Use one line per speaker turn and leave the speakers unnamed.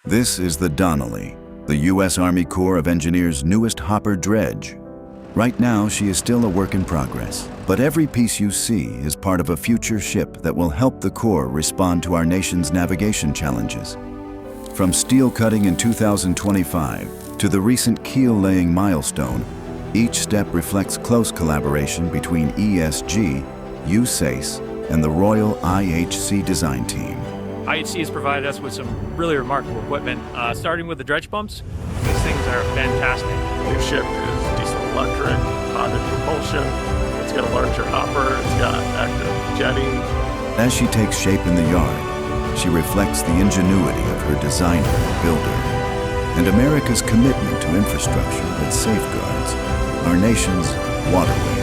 This is the Donnelly, the U.S. Army Corps of Engineers' newest hopper dredge. Right now, she is still a work in progress, but every piece you see is part of a future ship that will help the Corps respond to our nation's navigation challenges. From steel cutting in 2025 to the recent keel-laying milestone, each step reflects close collaboration between ESG, USACE, and the Royal IHC design team.
IHC has provided us with some really remarkable equipment, starting with the dredge pumps. These things are fantastic.
The new ship is diesel electric, podded propulsion. It's got a larger hopper, it's got active jetting.
As she takes shape in the yard, she reflects the ingenuity of her designer and builder, and America's commitment to infrastructure that safeguards our nation's waterways.